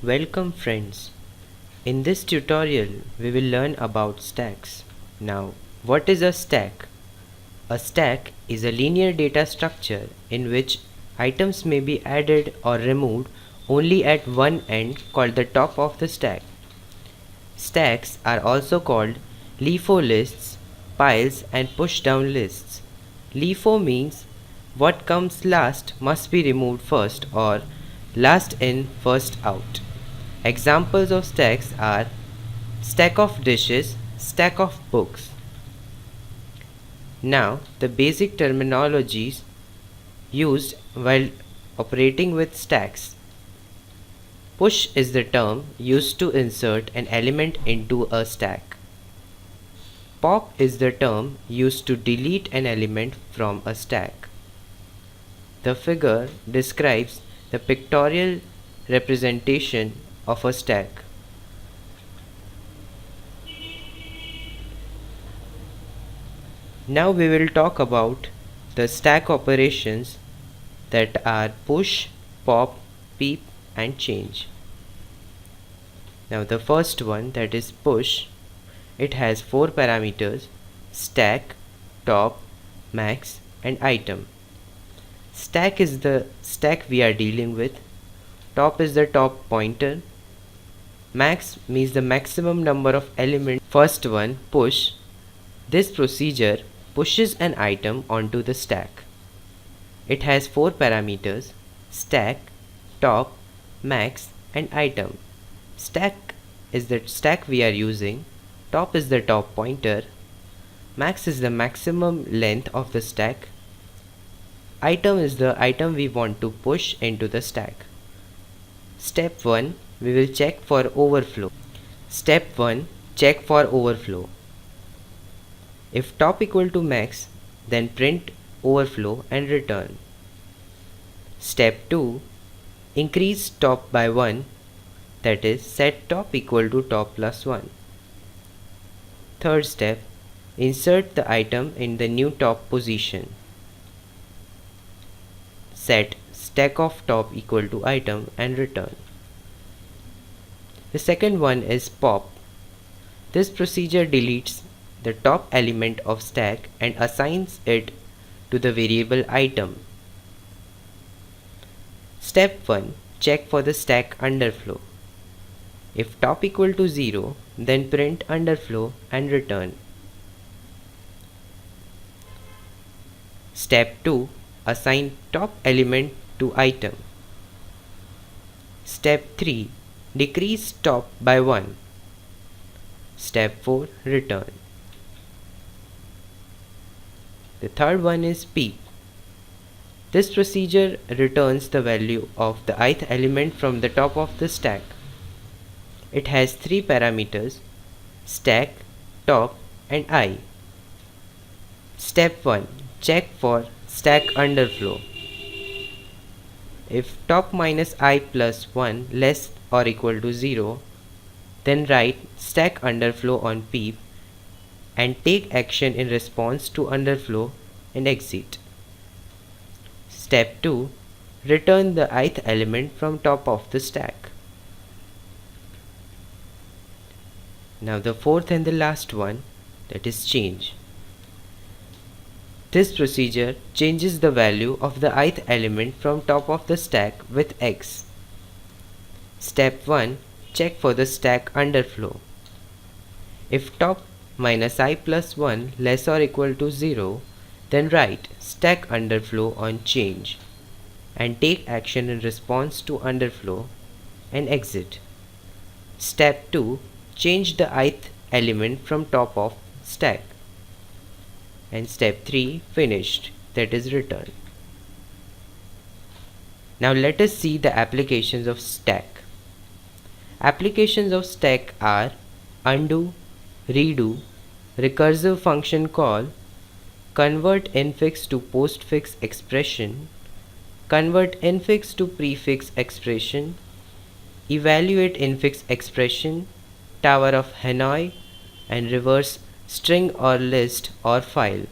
Welcome friends. In this tutorial we will learn about stacks. Now, what is a stack? A stack is a linear data structure in which items may be added or removed only at one end, called the top of the stack. Stacks are also called LIFO lists, piles and push down lists. LIFO means what comes last must be removed first, or last in first out. Examples of stacks are stack of dishes, stack of books. Now, the basic terminologies used while operating with stacks. Push is the term used to insert an element into a stack. Pop is the term used to delete an element from a stack. The figure describes the pictorial representation of a stack. Now we will talk about the stack operations that are push, pop, peep and change. Now the first one, that is push, it has 4 parameters: stack, top, max and item. Stack is the stack we are dealing with. Top is the top pointer. Max means the maximum number of elements. First one, push. This procedure pushes an item onto the stack. It has 4 parameters: stack, top, max and item. Stack is the stack we are using. Top is the top pointer. Max is the maximum length of the stack. Item is the item we want to push into the stack. Step 1, we will check for overflow. Step 1, check for overflow. If top equal to max, then print overflow and return. Step 2, increase top by 1, that is set top equal to top plus 1. Third step, insert the item in the new top position. Set stack of top equal to item and return. The second one is pop. This procedure deletes the top element of stack and assigns it to the variable item. Step 1, check for the stack underflow. If top equal to 0, then print underflow and return. Step 2, assign top element to item. Step 3, decrease top by 1. Step 4, return. The third one is peep. This procedure returns the value of the ith element from the top of the stack. It has 3 parameters: stack, top and I. Step 1, check for stack underflow. If top minus I plus 1 less or equal to 0, then write stack underflow on peep and take action in response to underflow and exit. Step 2, return the ith element from top of the stack. Now the fourth and the last one, that is change. This procedure changes the value of the ith element from top of the stack with x. Step 1, check for the stack underflow. If top minus I plus 1 less or equal to 0, then write stack underflow on change and take action in response to underflow and exit. Step 2, change the ith element from top of stack. And step 3, finished, that is return. Now let us see the applications of stack. Applications of stack are undo, redo, recursive function call, convert infix to postfix expression, convert infix to prefix expression, evaluate infix expression, tower of Hanoi, and reverse string or list or file.